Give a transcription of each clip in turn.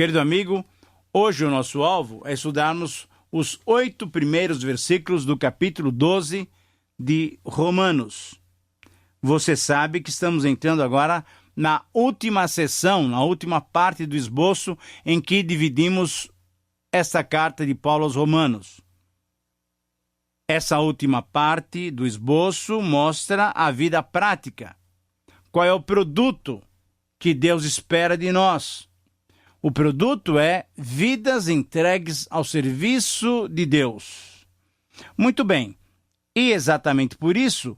Querido amigo, hoje o nosso alvo é estudarmos os 8 primeiros versículos do capítulo 12 de Romanos. Você sabe que estamos entrando agora na última sessão, na última parte do esboço em que dividimos esta carta de Paulo aos Romanos. Essa última parte do esboço mostra a vida prática. Qual é o produto que Deus espera de nós? O produto é vidas entregues ao serviço de Deus. Muito bem. E exatamente por isso,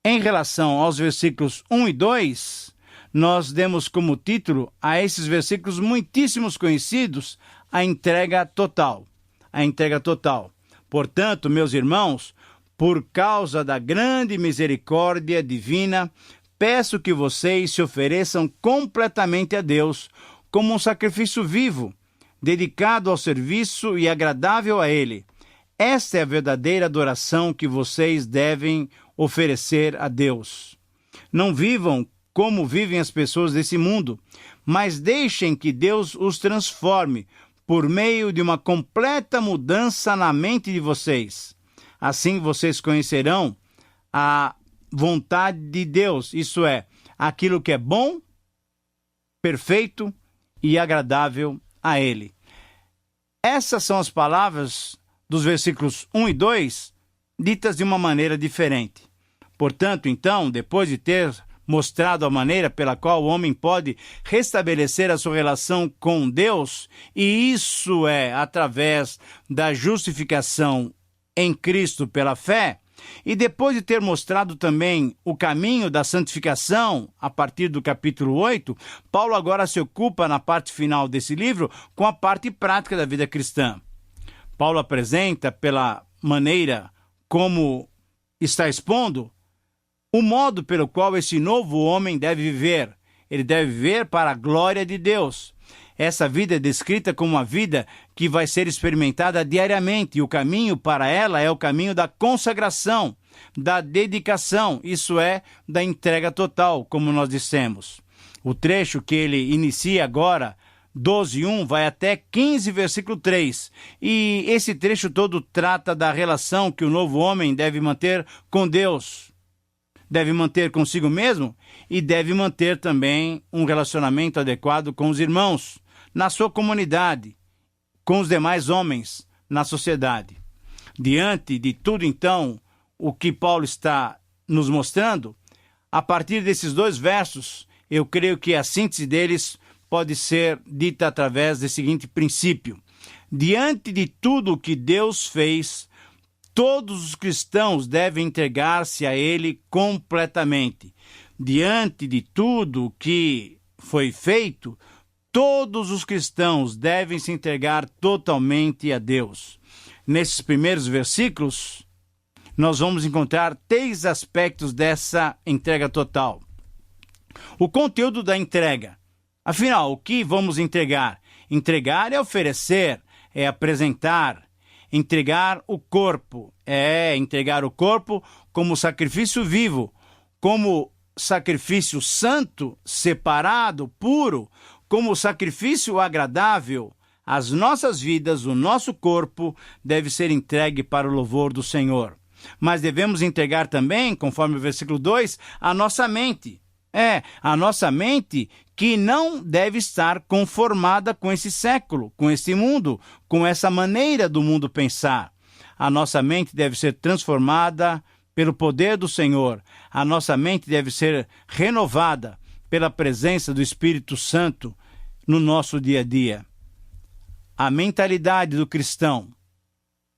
em relação aos versículos 1 e 2, nós demos como título a esses versículos muitíssimos conhecidos, a entrega total. A entrega total. Portanto, meus irmãos, por causa da grande misericórdia divina, peço que vocês se ofereçam completamente a Deus como um sacrifício vivo, dedicado ao serviço e agradável a Ele. Esta é a verdadeira adoração que vocês devem oferecer a Deus. Não vivam como vivem as pessoas desse mundo, mas deixem que Deus os transforme por meio de uma completa mudança na mente de vocês. Assim vocês conhecerão a vontade de Deus, isso é, aquilo que é bom, perfeito e agradável a Ele. Essas são as palavras dos versículos 1 e 2, ditas de uma maneira diferente. Portanto, então, depois de ter mostrado a maneira pela qual o homem pode restabelecer a sua relação com Deus, e isso é através da justificação em Cristo pela fé, e depois de ter mostrado também o caminho da santificação a partir do capítulo 8, Paulo agora se ocupa na parte final desse livro com a parte prática da vida cristã. Paulo apresenta, pela maneira como está expondo, o modo pelo qual esse novo homem deve viver. Ele deve viver para a glória de Deus. Essa vida é descrita como uma vida que vai ser experimentada diariamente, e o caminho para ela é o caminho da consagração, da dedicação, isso é, da entrega total, como nós dissemos. O trecho que ele inicia agora, 12:1, vai até 15, versículo 3. E esse trecho todo trata da relação que o novo homem deve manter com Deus. Deve manter consigo mesmo e deve manter também um relacionamento adequado com os irmãos, na sua comunidade, com os demais homens na sociedade. Diante de tudo, então, o que Paulo está nos mostrando, a partir desses 2 versos, eu creio que a síntese deles pode ser dita através do seguinte princípio: diante de tudo o que Deus fez, todos os cristãos devem entregar-se a Ele completamente. Diante de tudo o que foi feito, todos os cristãos devem se entregar totalmente a Deus. Nesses primeiros versículos, nós vamos encontrar 3 aspectos dessa entrega total. O conteúdo da entrega. Afinal, o que vamos entregar? Entregar é oferecer, é apresentar. Entregar o corpo, entregar o corpo como sacrifício vivo, como sacrifício santo, separado, puro, como sacrifício agradável. As nossas vidas, o nosso corpo, deve ser entregue para o louvor do Senhor. Mas devemos entregar também, conforme o versículo 2, a nossa mente. A nossa mente que não deve estar conformada com esse século, com esse mundo, com essa maneira do mundo pensar. A nossa mente deve ser transformada pelo poder do Senhor. A nossa mente deve ser renovada pela presença do Espírito Santo no nosso dia a dia. A mentalidade do cristão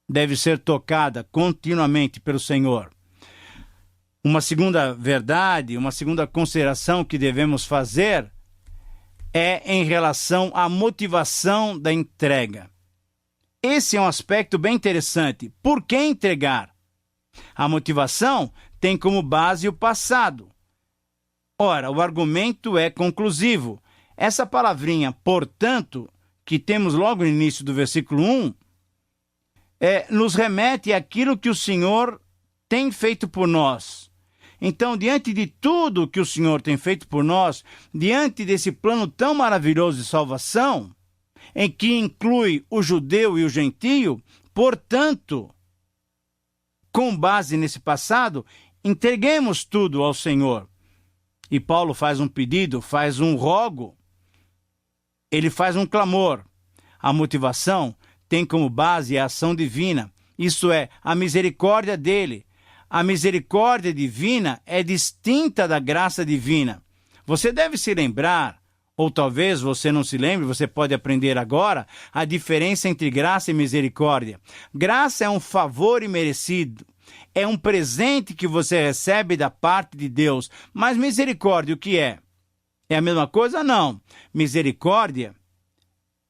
deve ser tocada continuamente pelo Senhor. Uma segunda verdade, uma segunda consideração que devemos fazer é em relação à motivação da entrega. Esse é um aspecto bem interessante. Por que entregar? A motivação tem como base o passado. Ora, o argumento é conclusivo. Essa palavrinha, portanto, que temos logo no início do versículo 1, nos remete àquilo que o Senhor tem feito por nós. Então, diante de tudo que o Senhor tem feito por nós, diante desse plano tão maravilhoso de salvação, em que inclui o judeu e o gentio. Portanto, com base nesse passado, entreguemos tudo ao Senhor. E Paulo faz um pedido, faz um rogo, ele faz um clamor. A motivação tem como base a ação divina, isto é, a misericórdia dele. A misericórdia divina é distinta da graça divina. Você deve se lembrar, ou talvez você não se lembre, você pode aprender agora, a diferença entre graça e misericórdia. Graça é um favor imerecido. É um presente que você recebe da parte de Deus. Mas misericórdia, o que é? É a mesma coisa? Não. Misericórdia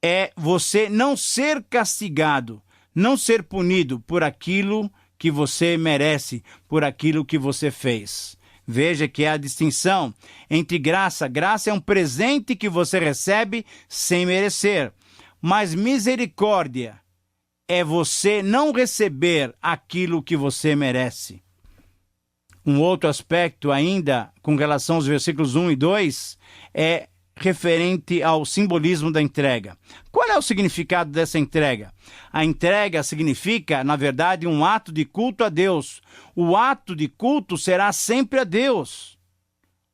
é você não ser castigado, não ser punido por aquilo que você merece, por aquilo que você fez. Veja que há a distinção entre graça. Graça é um presente que você recebe sem merecer. Mas misericórdia é você não receber aquilo que você merece. Um outro aspecto ainda, com relação aos versículos 1 e 2, é referente ao simbolismo da entrega. Qual é o significado dessa entrega? A entrega significa, na verdade, um ato de culto a Deus. O ato de culto será sempre a Deus.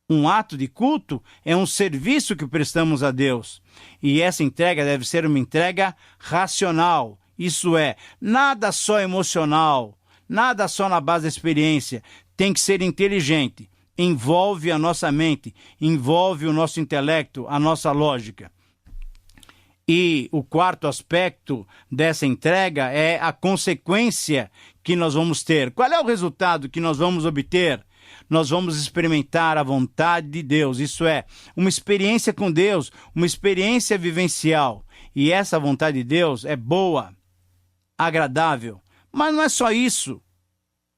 Um ato de culto é um serviço que prestamos a Deus. E essa entrega deve ser uma entrega racional. Isso é, nada só emocional, nada só na base da experiência. Tem que ser inteligente. Envolve a nossa mente, envolve o nosso intelecto, a nossa lógica. E o quarto aspecto dessa entrega é a consequência que nós vamos ter. Qual é o resultado que nós vamos obter? Nós vamos experimentar a vontade de Deus, isso é, uma experiência com Deus, uma experiência vivencial. E essa vontade de Deus é boa, agradável, mas não é só isso,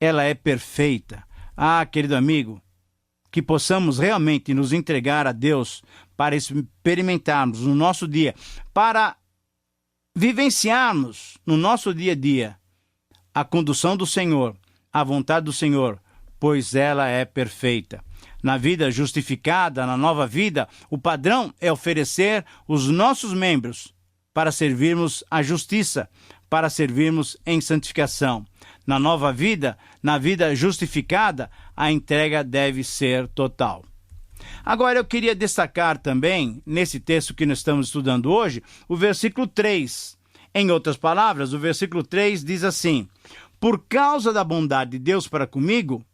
ela é perfeita. Ah, querido amigo, que possamos realmente nos entregar a Deus para experimentarmos no nosso dia, para vivenciarmos no nosso dia a dia a condução do Senhor, a vontade do Senhor, pois ela é perfeita. Na vida justificada, na nova vida, o padrão é oferecer os nossos membros para servirmos a justiça, para servirmos em santificação. Na nova vida, na vida justificada, a entrega deve ser total. Agora eu queria destacar também, nesse texto que nós estamos estudando hoje, o versículo 3. Em outras palavras, o versículo 3 diz assim: por causa da bondade de Deus para comigo,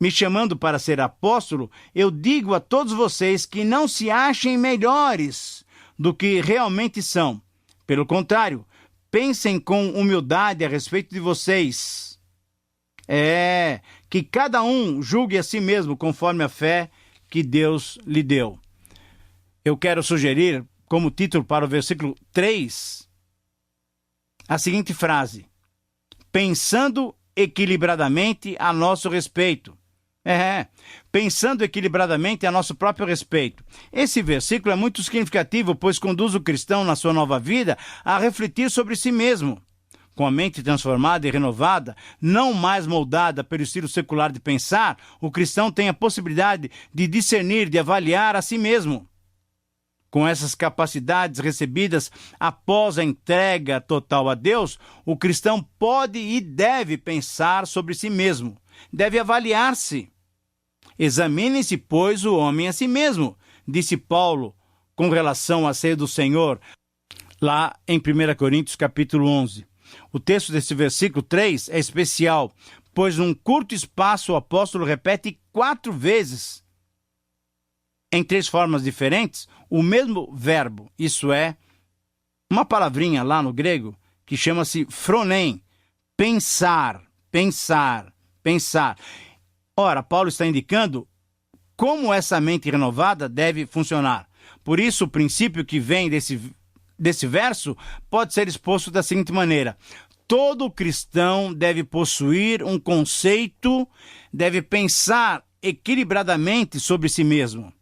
me chamando para ser apóstolo, eu digo a todos vocês que não se achem melhores do que realmente são. Pelo contrário, pensem com humildade a respeito de vocês. Que cada um julgue a si mesmo conforme a fé que Deus lhe deu. Eu quero sugerir, como título para o versículo 3, a seguinte frase: pensando equilibradamente a nosso respeito. Pensando equilibradamente a nosso próprio respeito. Esse versículo é muito significativo, pois conduz o cristão na sua nova vida a refletir sobre si mesmo. Com a mente transformada e renovada, não mais moldada pelo estilo secular de pensar, o cristão tem a possibilidade de discernir, de avaliar a si mesmo. Com essas capacidades recebidas após a entrega total a Deus, o cristão pode e deve pensar sobre si mesmo, deve avaliar-se. Examine-se, pois, o homem a si mesmo, disse Paulo com relação à ceia do Senhor, lá em 1 Coríntios capítulo 11. O texto desse versículo 3 é especial, pois num curto espaço o apóstolo repete 4 vezes, em 3 formas diferentes, o mesmo verbo, isso é, uma palavrinha lá no grego que chama-se phronem, pensar, pensar, pensar. Ora, Paulo está indicando como essa mente renovada deve funcionar. Por isso, o princípio que vem desse verso pode ser exposto da seguinte maneira: todo cristão deve possuir um conceito, deve pensar equilibradamente sobre si mesmo.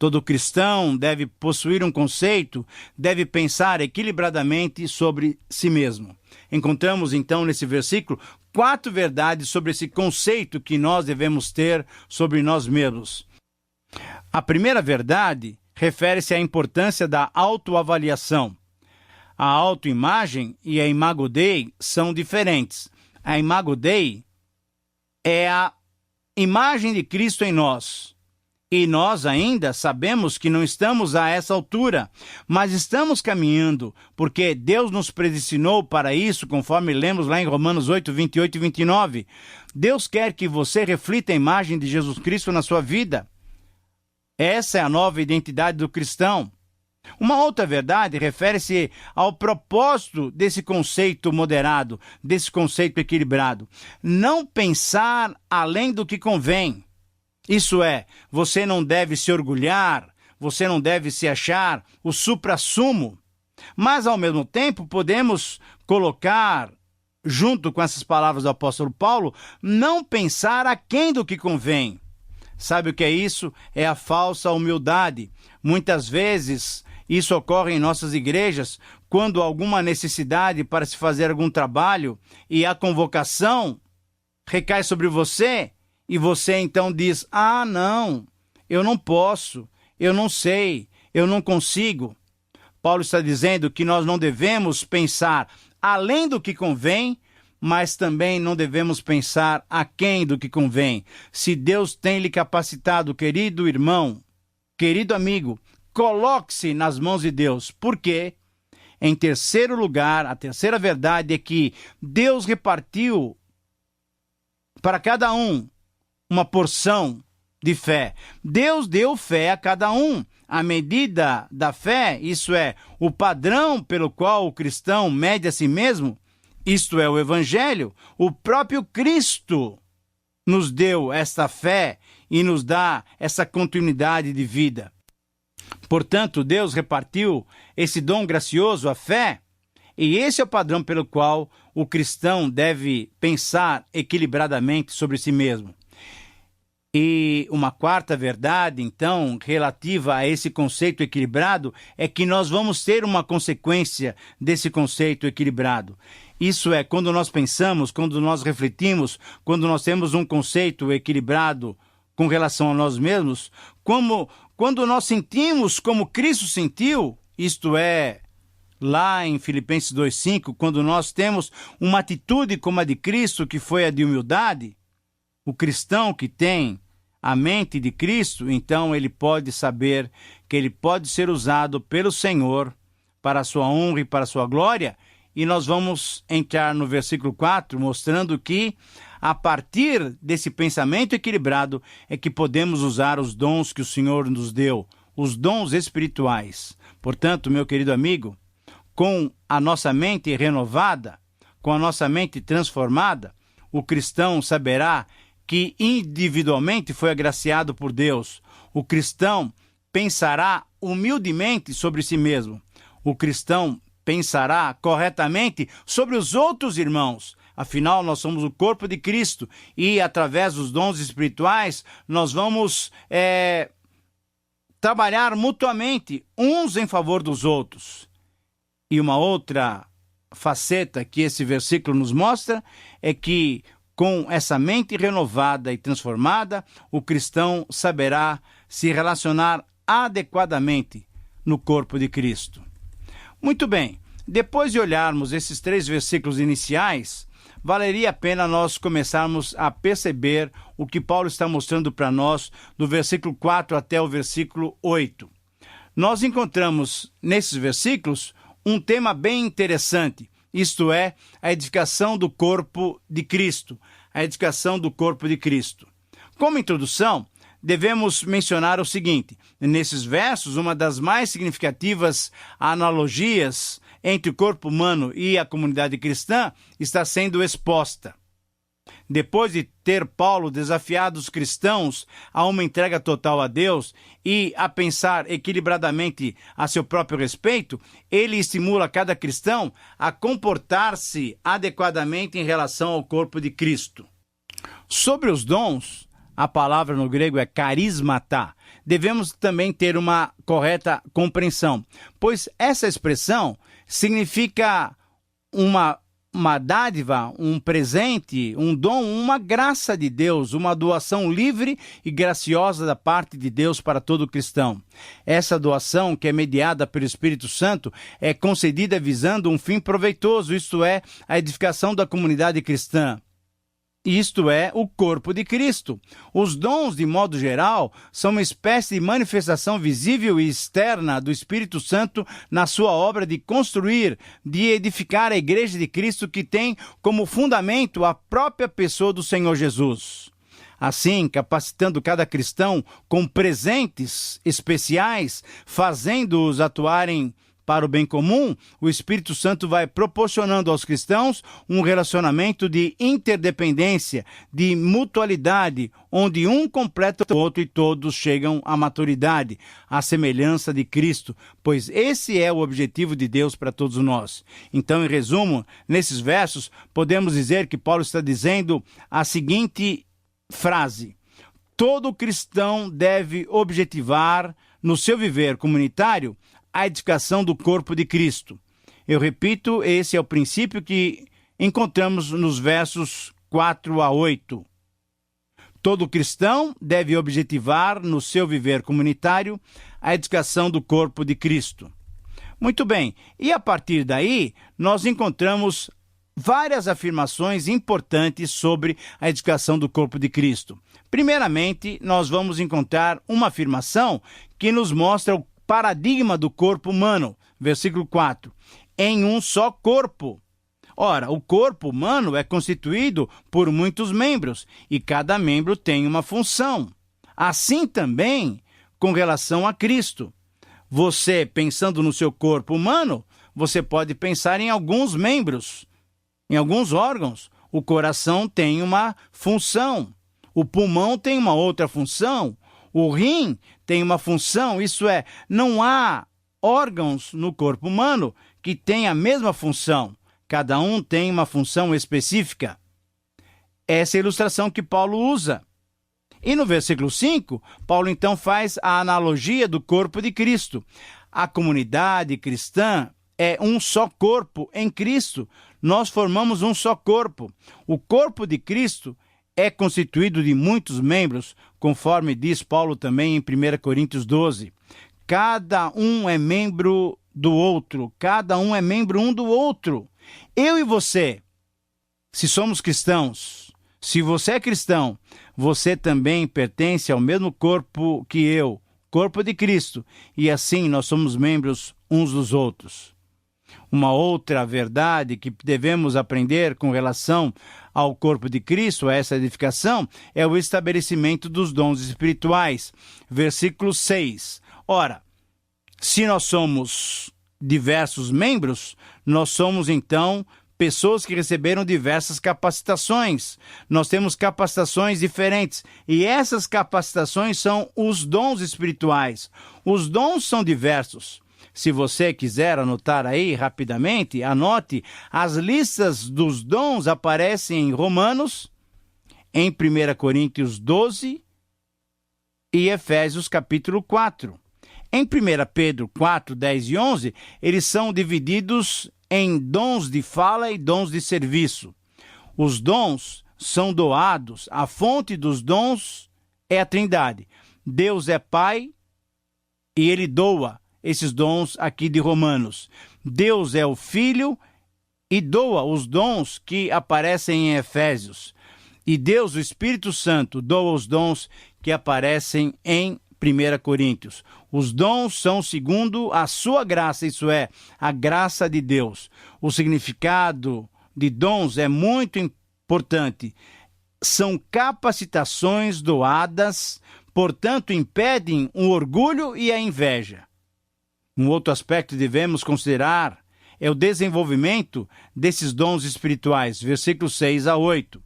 Todo cristão deve possuir um conceito, deve pensar equilibradamente sobre si mesmo. Encontramos então nesse versículo 4 verdades sobre esse conceito que nós devemos ter sobre nós mesmos. A primeira verdade refere-se à importância da autoavaliação. A autoimagem e a imago Dei são diferentes. A imago Dei é a imagem de Cristo em nós. E nós ainda sabemos que não estamos a essa altura, mas estamos caminhando, porque Deus nos predestinou para isso, conforme lemos lá em Romanos 8, 28 e 29. Deus quer que você reflita a imagem de Jesus Cristo na sua vida. Essa é a nova identidade do cristão. Uma outra verdade refere-se ao propósito desse conceito moderado, desse conceito equilibrado. Não pensar além do que convém. Isso é, você não deve se orgulhar, você não deve se achar o suprassumo. Mas, ao mesmo tempo, podemos colocar, junto com essas palavras do apóstolo Paulo, não pensar aquém do que convém. Sabe o que é isso? É a falsa humildade. Muitas vezes isso ocorre em nossas igrejas, quando há alguma necessidade para se fazer algum trabalho e a convocação recai sobre você, e você então diz, não, eu não posso, eu não sei, eu não consigo. Paulo está dizendo que nós não devemos pensar além do que convém, mas também não devemos pensar aquém do que convém. Se Deus tem lhe capacitado, querido irmão, querido amigo, coloque-se nas mãos de Deus. Por quê? Em terceiro lugar, a terceira verdade é que Deus repartiu para cada um uma porção de fé. Deus deu fé a cada um. A medida da fé, isso é, o padrão pelo qual o cristão mede a si mesmo, isto é o Evangelho. O próprio Cristo nos deu esta fé e nos dá essa continuidade de vida. Portanto, Deus repartiu esse dom gracioso, a fé, e esse é o padrão pelo qual o cristão deve pensar equilibradamente sobre si mesmo. E uma quarta verdade, então, relativa a esse conceito equilibrado, é que nós vamos ter uma consequência desse conceito equilibrado. Isso é, quando nós pensamos, quando nós refletimos, quando nós temos um conceito equilibrado com relação a nós mesmos, quando nós sentimos como Cristo sentiu, isto é, lá em Filipenses 2,5, quando nós temos uma atitude como a de Cristo, que foi a de humildade, o cristão que tem a mente de Cristo, então ele pode saber que ele pode ser usado pelo Senhor para a sua honra e para a sua glória. E nós vamos entrar no versículo 4, mostrando que a partir desse pensamento equilibrado é que podemos usar os dons que o Senhor nos deu, os dons espirituais. Portanto, meu querido amigo, com a nossa mente renovada, com a nossa mente transformada, o cristão saberá que individualmente foi agraciado por Deus. O cristão pensará humildemente sobre si mesmo. O cristão pensará corretamente sobre os outros irmãos. Afinal, nós somos o corpo de Cristo e, através dos dons espirituais, nós vamos trabalhar mutuamente, uns em favor dos outros. E uma outra faceta que esse versículo nos mostra é que, com essa mente renovada e transformada, o cristão saberá se relacionar adequadamente no corpo de Cristo. Muito bem, depois de olharmos esses 3 versículos iniciais, valeria a pena nós começarmos a perceber o que Paulo está mostrando para nós do versículo 4 até o versículo 8. Nós encontramos nesses versículos um tema bem interessante, isto é, a edificação do corpo de Cristo. A edificação do corpo de Cristo. Como introdução, devemos mencionar o seguinte: nesses versos, uma das mais significativas analogias entre o corpo humano e a comunidade cristã está sendo exposta. Depois de ter Paulo desafiado os cristãos a uma entrega total a Deus e a pensar equilibradamente a seu próprio respeito, ele estimula cada cristão a comportar-se adequadamente em relação ao corpo de Cristo. Sobre os dons, a palavra no grego é carismata. Devemos também ter uma correta compreensão, pois essa expressão significa uma uma dádiva, um presente, um dom, uma graça de Deus, uma doação livre e graciosa da parte de Deus para todo cristão. Essa doação, que é mediada pelo Espírito Santo, é concedida visando um fim proveitoso, isto é, a edificação da comunidade cristã. Isto é, o corpo de Cristo. Os dons, de modo geral, são uma espécie de manifestação visível e externa do Espírito Santo na sua obra de construir, de edificar a Igreja de Cristo, que tem como fundamento a própria pessoa do Senhor Jesus. Assim, capacitando cada cristão com presentes especiais, fazendo-os atuarem para o bem comum, o Espírito Santo vai proporcionando aos cristãos um relacionamento de interdependência, de mutualidade, onde um completa o outro e todos chegam à maturidade, à semelhança de Cristo, pois esse é o objetivo de Deus para todos nós. Então, em resumo, nesses versos, podemos dizer que Paulo está dizendo a seguinte frase: todo cristão deve objetivar no seu viver comunitário a edificação do corpo de Cristo. Eu repito, esse é o princípio que encontramos nos versos 4 a 8. Todo cristão deve objetivar no seu viver comunitário a edificação do corpo de Cristo. Muito bem, e a partir daí nós encontramos várias afirmações importantes sobre a edificação do corpo de Cristo. Primeiramente, nós vamos encontrar uma afirmação que nos mostra o paradigma do corpo humano, versículo 4, em um só corpo. Ora, o corpo humano é constituído por muitos membros, e cada membro tem uma função. Assim também com relação a Cristo. Você, pensando no seu corpo humano, você pode pensar em alguns membros, em alguns órgãos. O coração tem uma função, o pulmão tem uma outra função, o rim tem uma função, isso é, não há órgãos no corpo humano que tenham a mesma função. Cada um tem uma função específica. Essa é a ilustração que Paulo usa. E no versículo 5, Paulo então faz a analogia do corpo de Cristo. A comunidade cristã é um só corpo em Cristo. Nós formamos um só corpo. O corpo de Cristo é constituído de muitos membros, conforme diz Paulo também em 1 Coríntios 12. Cada um é membro do outro, cada um é membro um do outro. Eu e você, se somos cristãos, se você é cristão, você também pertence ao mesmo corpo que eu, corpo de Cristo, e assim nós somos membros uns dos outros. Uma outra verdade que devemos aprender com relação ao corpo de Cristo, a essa edificação, é o estabelecimento dos dons espirituais. Versículo 6. Ora, se nós somos diversos membros, nós somos então pessoas que receberam diversas capacitações. Nós temos capacitações diferentes, e essas capacitações são os dons espirituais. Os dons são diversos. Se você quiser anotar aí rapidamente, anote, as listas dos dons aparecem em Romanos, em 1 Coríntios 12 e Efésios capítulo 4. Em 1 Pedro 4, 10 e 11, eles são divididos em dons de fala e dons de serviço. Os dons são doados, a fonte dos dons é a Trindade. Deus é Pai e Ele doa esses dons aqui de Romanos. Deus é o Filho e doa os dons que aparecem em Efésios. E Deus, o Espírito Santo, doa os dons que aparecem em 1 Coríntios. Os dons são segundo a sua graça, isso é, a graça de Deus. O significado de dons é muito importante. São capacitações doadas, portanto, impedem o orgulho e a inveja. Um outro aspecto que devemos considerar é o desenvolvimento desses dons espirituais, versículos 6 a 8.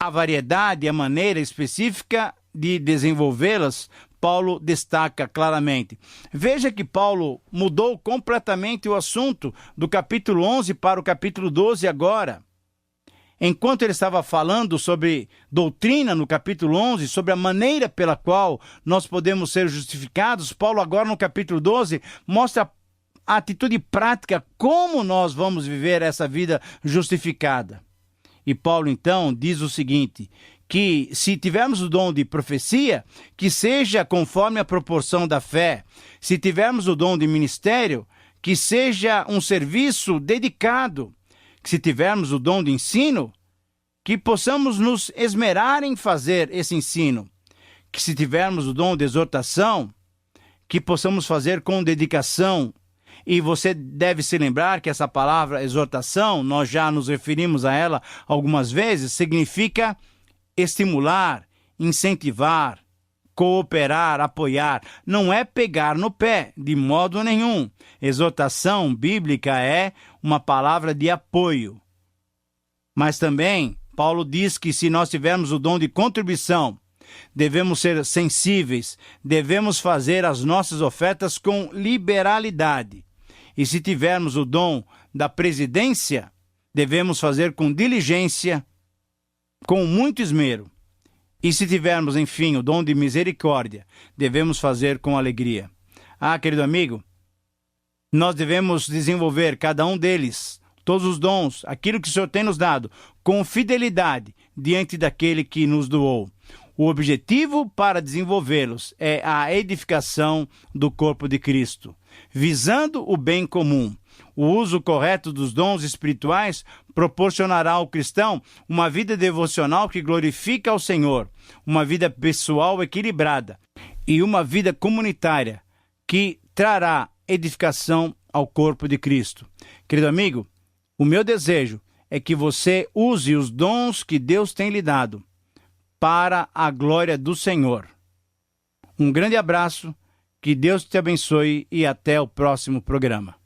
A variedade e a maneira específica de desenvolvê-las, Paulo destaca claramente. Veja que Paulo mudou completamente o assunto do capítulo 11 para o capítulo 12 agora. Enquanto ele estava falando sobre doutrina no capítulo 11, sobre a maneira pela qual nós podemos ser justificados, Paulo agora no capítulo 12 mostra atitude prática, como nós vamos viver essa vida justificada. E Paulo, então, diz o seguinte, que se tivermos o dom de profecia, que seja conforme a proporção da fé. Se tivermos o dom de ministério, que seja um serviço dedicado. Se tivermos o dom de ensino, que possamos nos esmerar em fazer esse ensino. Que se tivermos o dom de exortação, que possamos fazer com dedicação. E você deve se lembrar que essa palavra exortação, nós já nos referimos a ela algumas vezes, significa estimular, incentivar, cooperar, apoiar. Não é pegar no pé, de modo nenhum. Exortação bíblica é uma palavra de apoio. Mas também, Paulo diz que se nós tivermos o dom de contribuição, devemos ser sensíveis, devemos fazer as nossas ofertas com liberalidade. E se tivermos o dom da presidência, devemos fazer com diligência, com muito esmero. E se tivermos, enfim, o dom de misericórdia, devemos fazer com alegria. Ah, querido amigo, nós devemos desenvolver cada um deles, todos os dons, aquilo que o Senhor tem nos dado, com fidelidade diante daquele que nos doou. O objetivo para desenvolvê-los é a edificação do corpo de Cristo, visando o bem comum. O uso correto dos dons espirituais proporcionará ao cristão uma vida devocional que glorifica ao Senhor, uma vida pessoal equilibrada e uma vida comunitária que trará edificação ao corpo de Cristo. Querido amigo, o meu desejo é que você use os dons que Deus tem lhe dado para a glória do Senhor. Um grande abraço, que Deus te abençoe e até o próximo programa.